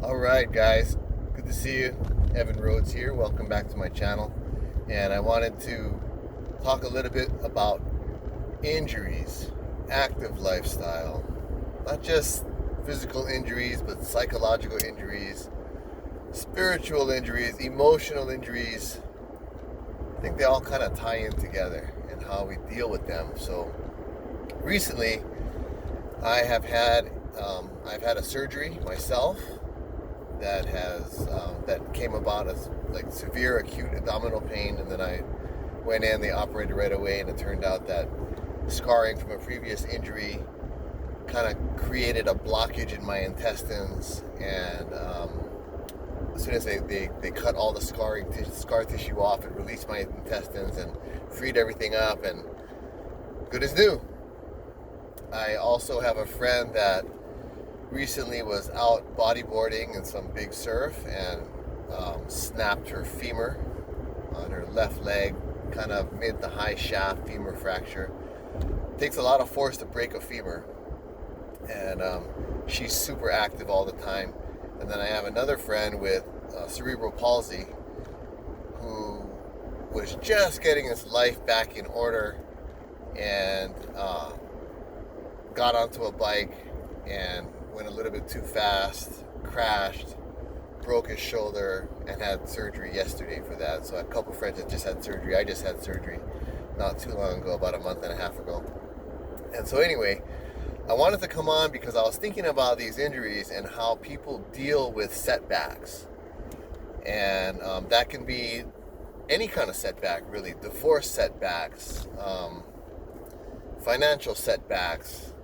All right, guys. Good to see you. Evan Rhodes here. Welcome back to my channel. And I wanted to talk a little bit about injuries, active lifestyle, not just physical injuries, but psychological injuries, spiritual injuries, emotional injuries. I think they all kind of tie in together and how we deal with them. So recently, I've had a surgery myself that came about as like severe acute abdominal pain, and then I went in, they operated right away, and it turned out that scarring from a previous injury kind of created a blockage in my intestines, and as soon as they cut all the scar tissue off, it released my intestines and freed everything up, and good as new. I also have a friend that recently was out bodyboarding in some big surf and snapped her femur on her left leg, kind of mid to high shaft femur fracture. Takes a lot of force to break a femur, and she's super active all the time. And then I have another friend with cerebral palsy who was just getting his life back in order and got onto a bike and went a little bit too fast, crashed, broke his shoulder, and had surgery yesterday for that. So a couple friends had just had surgery. I just had surgery not too long ago, about a month and a half ago. And so anyway, I wanted to come on because I was thinking about these injuries and how people deal with setbacks. And that can be any kind of setback, really. Divorce setbacks, financial setbacks,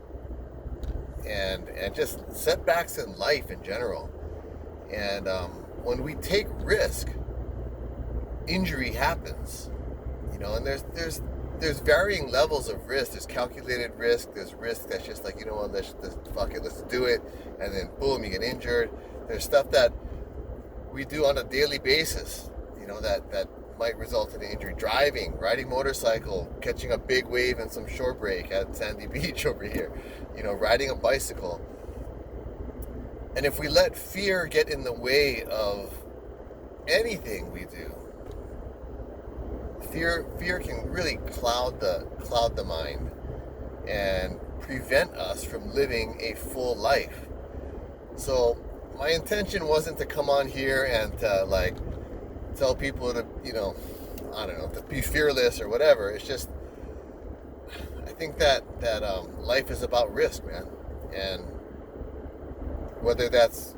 and just setbacks in life in general. And when we take risk, injury happens, and there's varying levels of risk. There's calculated risk. There's risk that's just like, let's fuck it, let's do it, and then boom, you get injured. There's stuff that we do on a daily basis, that might result in an injury. Driving, riding motorcycle, catching a big wave and some shore break at Sandy Beach over here, riding a bicycle. And if we let fear get in the way of anything we do, fear can really cloud the mind and prevent us from living a full life. So my intention wasn't to come on here and to tell people to, to be fearless or whatever. It's just, I think that life is about risk, man. And whether that's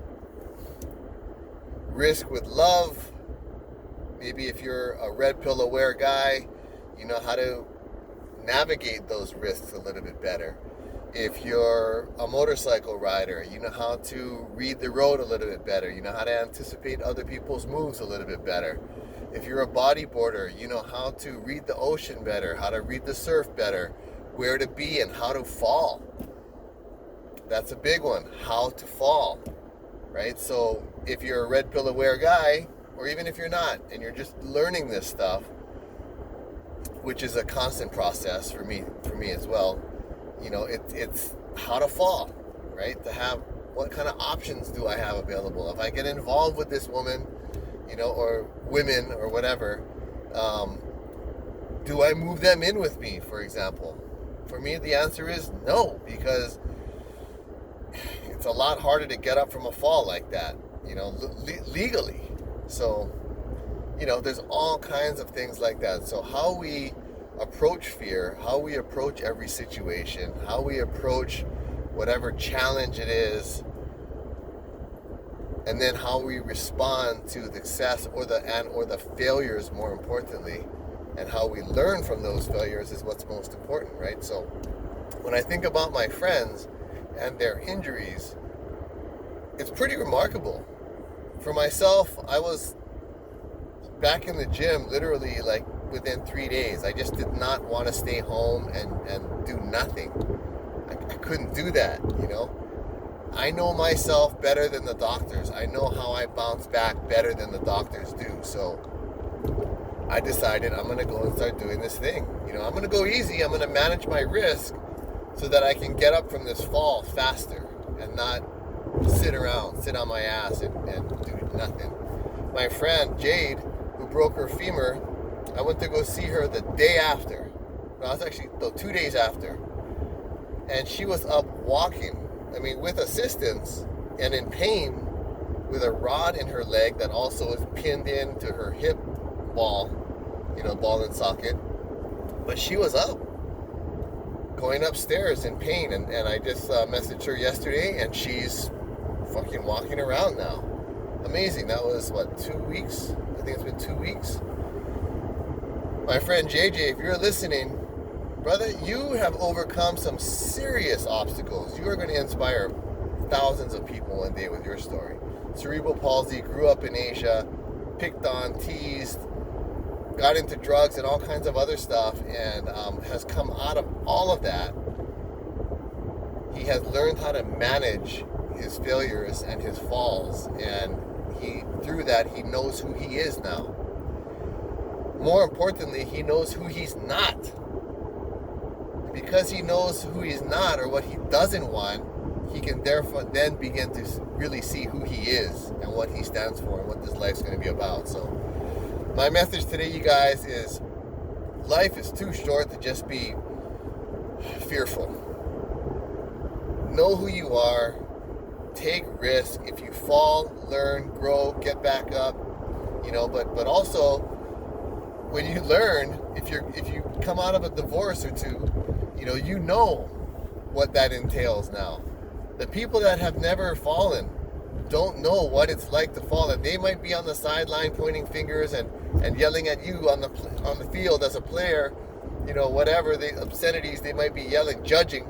risk with love, maybe if you're a red pill aware guy, you know how to navigate those risks a little bit better. If you're a motorcycle rider, you know how to read the road a little bit better. You know how to anticipate other people's moves a little bit better. If you're a bodyboarder, you know how to read the ocean better, how to read the surf better, where to be and how to fall. That's a big one, how to fall, right? So if you're a red pill aware guy, or even if you're not, and you're just learning this stuff, which is a constant process for me as well, it's how to fall, right? To have, what kind of options do I have available? If I get involved with this woman, or women or whatever, do I move them in with me, for example? For me, the answer is no, because it's a lot harder to get up from a fall like that, legally. So, there's all kinds of things like that. So how we approach fear, how we approach every situation, how we approach whatever challenge it is, and then how we respond to the success or the failures, more importantly, and how we learn from those failures is what's most important, right? So when I think about my friends and their injuries, it's pretty remarkable. For myself, I was back in the gym literally within 3 days. I just did not want to stay home and do nothing. I couldn't do that, I know myself better than the doctors. I know how I bounce back better than the doctors do. So I decided I'm going to go and start doing this thing. I'm going to go easy. I'm going to manage my risk so that I can get up from this fall faster and not sit on my ass and do nothing. My friend Jade, who broke her femur, I went to go see her the day after. No, it's actually 2 days after. And she was up walking, I mean, with assistance and in pain, with a rod in her leg that also was pinned into her hip ball, ball and socket. But she was up, going upstairs in pain. And I just messaged her yesterday, and she's fucking walking around now. Amazing. That was, 2 weeks? I think it's been 2 weeks. My friend JJ, if you're listening, brother, you have overcome some serious obstacles. You are going to inspire thousands of people one day with your story. Cerebral palsy, grew up in Asia, picked on, teased, got into drugs and all kinds of other stuff, and has come out of all of that. He has learned how to manage his failures and his falls, and through that he knows who he is now. More importantly, he knows who he's not. Because he knows who he's not, or what he doesn't want, he can therefore then begin to really see who he is and what he stands for and what this life's going to be about. So my message today, you guys, is life is too short to just be fearful. Know who you are. Take risk. If you fall, learn, grow, get back up. But also, when you learn, if you come out of a divorce or two, you know what that entails now. The people that have never fallen don't know what it's like to fall, and they might be on the sideline pointing fingers and yelling at you on the field as a player, whatever the obscenities they might be yelling, judging.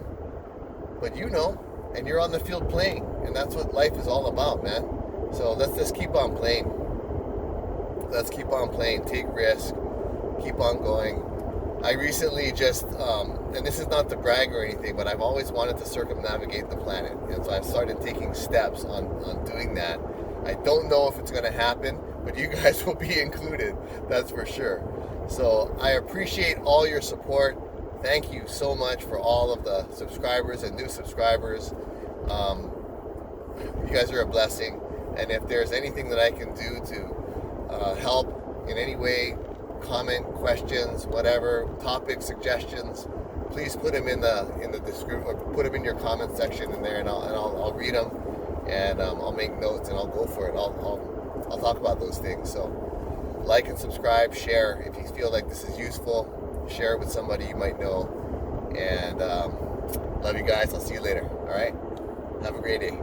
But and you're on the field playing, and that's what life is all about, man. So let's just keep on playing. Let's keep on playing. Take risk. Keep on going. I recently just, and this is not to brag or anything, but I've always wanted to circumnavigate the planet. And so I've started taking steps on doing that. I don't know if it's going to happen, but you guys will be included. That's for sure. So I appreciate all your support. Thank you so much for all of the subscribers and new subscribers. You guys are a blessing. And if there's anything that I can do to help in any way, comment, questions, whatever, topic suggestions, please put them in the description, or put them in your comment section in there, and I'll read them, and I'll make notes, and I'll go for it. I'll talk about those things. So like and subscribe, share if you feel like this is useful. Share it with somebody you might know, and love you guys. I'll see you later. All right, have a great day.